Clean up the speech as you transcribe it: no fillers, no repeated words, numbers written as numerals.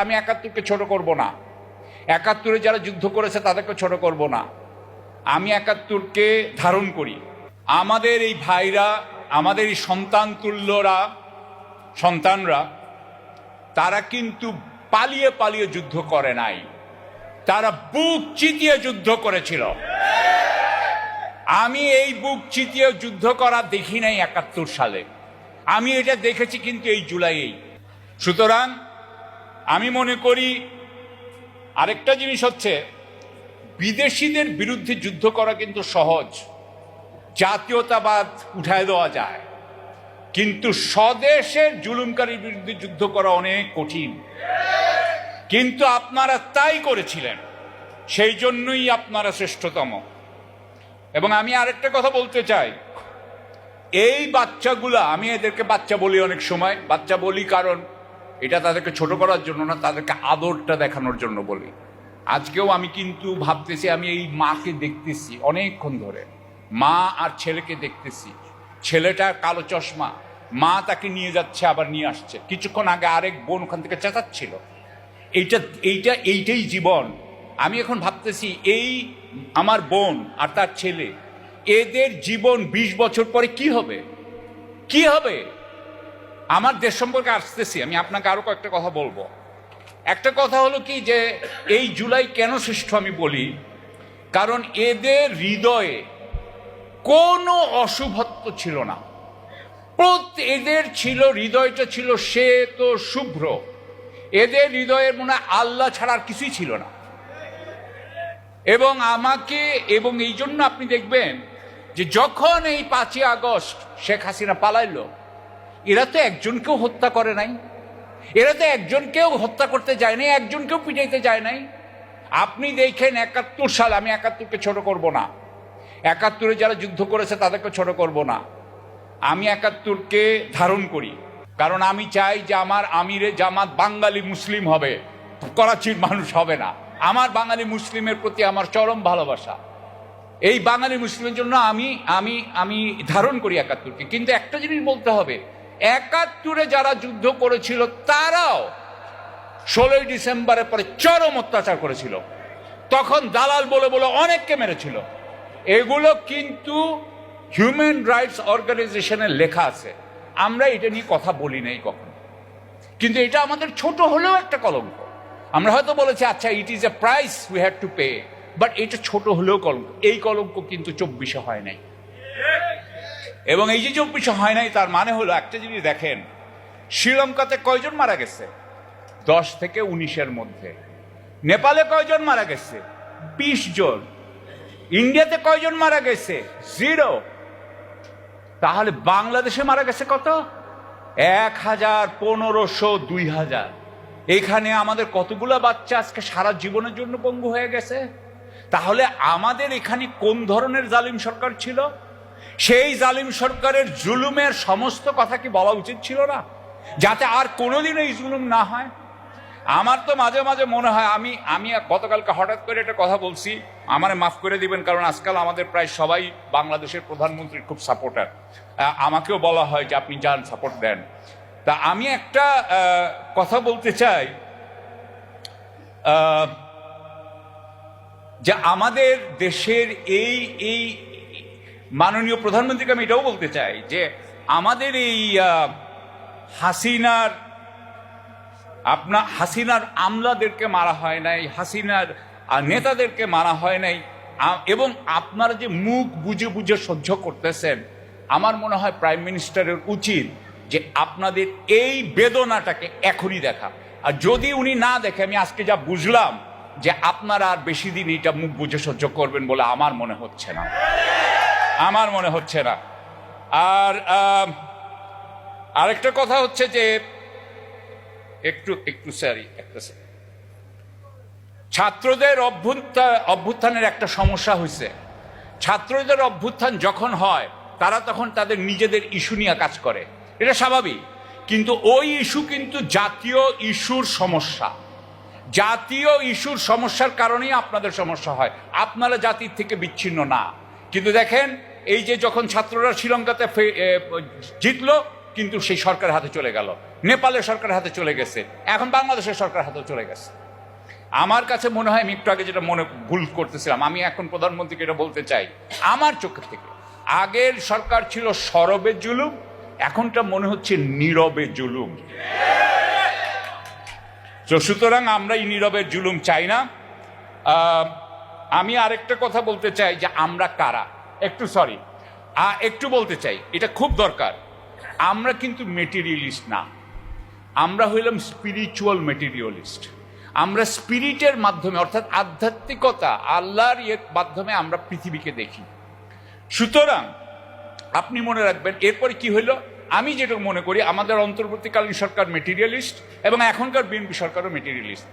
আমি ৭১কে ছোট করব না, ৭১-এ যারা যুদ্ধ করেছে তাদেরকে ছোট করব না। আমি ৭১কে ধারণ করি। আমাদের এই ভাইরা, আমাদের এই সন্তানরা তারা কিন্তু পালিয়ে পালিয়ে যুদ্ধ করে নাই, তারা বুক চিতিয়ে যুদ্ধ করেছিল। আমি এই বুক চিতিয়ে যুদ্ধ করা দেখি নাই ৭১ সালে, আমি এটা দেখেছি কিন্তু এই জুলাইয়েই। সুতরাং আমি মনে করি আরেকটা জিনিস হচ্ছে, বিদেশিদের বিরুদ্ধে যুদ্ধ করা কিন্তু সহজ, জাতীয়তাবাদ উঠায় দেওয়া যায়, কিন্তু স্বদেশের জুলুমকারীর বিরুদ্ধে যুদ্ধ করা অনেক কঠিন। কিন্তু আপনারা তাই করেছিলেন, সেই জন্যই আপনারা শ্রেষ্ঠতম। এবং আমি আরেকটা কথা বলতে চাই, এই বাচ্চাগুলা, আমি এদেরকে বাচ্চা বলি, অনেক সময় বাচ্চা বলি কারণ এটা তাদেরকে ছোট করার জন্য না, তাদেরকে আদরটা দেখানোর জন্য বলি। আজকেও আমি কিন্তু ভাবতেছি, আমি এই মাকে দেখতেছি অনেকক্ষণ ধরে, মা আর ছেলেকে দেখতেছি। ছেলেটা কালো চশমা, মা তাকে নিয়ে যাচ্ছে আবার নিয়ে আসছে। কিছুক্ষণ আগে আরেক বোন ওখান থেকে চেঁচাচ্ছিল। এইটাই জীবন। আমি এখন ভাবতেছি, এই আমার বোন আর তার ছেলে, এদের জীবন ২০ বছর পরে কি হবে, কি হবে? আমার দেশ সম্পর্কে আসতেছি, আমি আপনাকে আরো কয়েকটা কথা বলবো। একটা কথা হলো কি, যে এই জুলাই কেন শ্রেষ্ঠ আমি বলি, কারণ এদের হৃদয়ে কোনো অশুভত্ব ছিল না। এদের ছিল, হৃদয়টা ছিল শ্বেত শুভ্র। এদের হৃদয়ের মনে আল্লাহ ছাড়া আর কিছুই ছিল না। এবং এই জন্য আপনি দেখবেন যে যখন এই ৫ই আগস্ট শেখ হাসিনা পালাইলো, এরা তো একজনকেও হত্যা করে নাই, এরা তো একজনকেও হত্যা করতে যায় নাই, একজনকেও পিটাইতে যায় নাই। আপনি দেখেন ৭১ সাল, আমি ৭১কে ছোট করব না, ৭১-এ যারা যুদ্ধ করেছে তাদেরকে ছোট করব না। আমি ৭১কে ধারণ করি, কারণ আমি চাই যে আমার আমিরে জামাত বাঙালি মুসলিম হবে, করাচির মানুষ হবে না। আমার বাঙালি মুসলিমের প্রতি আমার চরম ভালোবাসা। এই বাঙালি মুসলিমের জন্য আমি ধারণ করি ৭১কে। কিন্তু একটা জিনিস বলতে হবে, ৭১-এ যারা যুদ্ধ করেছিল তারাও ১৬ই ডিসেম্বরের পরে চরম অত্যাচার করেছিল। তখন দালাল বলে বলে অনেককে মেরেছিল। এগুলো কিন্তু হিউম্যান রাইটস অর্গানাইজেশনের লেখা আছে, আমরা এটা নিয়ে কথা বলি নাই কখনো। কিন্তু এটা আমাদের ছোট হলেও একটা কলঙ্ক। আমরা হয়তো বলেছি, আচ্ছা, it is a price we have to pay, but এটা ছোট হলেও কলঙ্ক। এই কলঙ্ক কিন্তু ২৪-এ হয় নাই। এবং এই যে ২৪-এ হয় নাই, তার মানে হলো একটা জিনিস দেখেন, শ্রীলঙ্কাতে কয়জন মারা গেছে? ১০ থেকে ১৯-এর মধ্যে। নেপালে কয়জন মারা গেছে? ২০ জন। ইন্ডিয়াতে কয়জন মারা গেছে? 0। তাহলে বাংলাদেশে মারা গেছে কত? ১,০০০, ১৫০০, ২,০০০। এখানে আমাদের কতগুলা বাচ্চা আজকে সারা জীবনের জন্য পঙ্গু হয়ে গেছে। তাহলে আমাদের এখানে কোন ধরনের জালিম সরকার ছিল? সেই জালিম সরকারের জুলুমের সমস্ত কথা কি বলা উচিত ছিল না, যাতে আর কোনোদিন এই জুলুম না হয়? আমার তো মাঝে মাঝে মনে হয়, আমি গতকালকে হঠাৎ করে একটা কথা বলছি, আমারে মাফ করে দিবেন, কারণ আজকাল আমাদের প্রায় সবাই বাংলাদেশের প্রধানমন্ত্রীর খুব সাপোর্টার। আমাকেও বলা হয় যে আপনি যান, সাপোর্ট দেন। তা আমি একটা কথা বলতে চাই, যে আমাদের দেশের এই মাননীয় প্রধানমন্ত্রীকে আমি এটাও বলতে চাই যে আমাদের এই হাসিনার আমলাদেরকে মারা হয় নাই, হাসিনার নেতাদেরকে মারা হয় নাই, এবং আপনারা যে মুখ বুঝে বুঝে সহ্য করতেছেন, আমার মনে হয় প্রাইম মিনিস্টারের উচিত যে আপনাদের এই বেদনাটাকে এখনই দেখা। আর যদি উনি না দেখে, আমি আজকে যা বুঝলাম যে আপনারা আর বেশি দিন এটা মুখ বুঝে সহ্য করবেন বলে আমার মনে হচ্ছে না, আমার মনে হচ্ছে না। আর আরেকটা কথা হচ্ছে যে ছাত্রদের অভ্যুত্থানের একটা সমস্যা হয়েছে। ছাত্রদের অভ্যুত্থান যখন হয়, তারা তখন তাদের নিজেদের ইস্যু নিয়ে কাজ করে, এটা স্বাভাবিক। কিন্তু ওই ইস্যু কিন্তু জাতীয় ইস্যুর সমস্যা, জাতীয় ইস্যুর সমস্যার কারণেই আপনাদের সমস্যা হয়, আপনারা জাতির থেকে বিচ্ছিন্ন না। কিন্তু দেখেন, এই যে যখন ছাত্ররা শ্রীলঙ্কাতে জিতলো, কিন্তু সেই সরকারের হাতে চলে গেল, নেপালের সরকারের হাতে চলে গেছে, এখন বাংলাদেশের সরকার হাতে চলে গেছে। আমার কাছে মনে হয়, আমি একটু আগে যেটা ভুল করতেছিলাম, আমি এখন প্রধানমন্ত্রীকে এটা বলতে চাই, আমার চোখের থেকে আগের সরকার ছিল সরবে জুলুম, এখনটা মনে হচ্ছে নীরবে জুলুম। তো সুতরাং আমরা এই নীরবের জুলুম চাই না। আমি আরেকটা কথা বলতে চাই যে আমরা কারা, একটু বলতে চাই, এটা খুব দরকার। আমরা কিন্তু মেটেরিয়ালিস্ট না, আমরা হইলাম স্পিরিচুয়াল মেটেরিয়ালিস্ট। আমরা স্পিরিটের মাধ্যমে, অর্থাৎ আধ্যাত্মিকতা, আল্লাহর মাধ্যমে আমরা পৃথিবীকে দেখি। সুতরাং আপনি মনে রাখবেন, এরপরে কি হইল, আমি যেটা মনে করি আমাদের অন্তর্বর্তীকালীন সরকার মেটেরিয়ালিস্ট এবং এখনকার বিএনপি সরকারও মেটেরিয়ালিস্ট।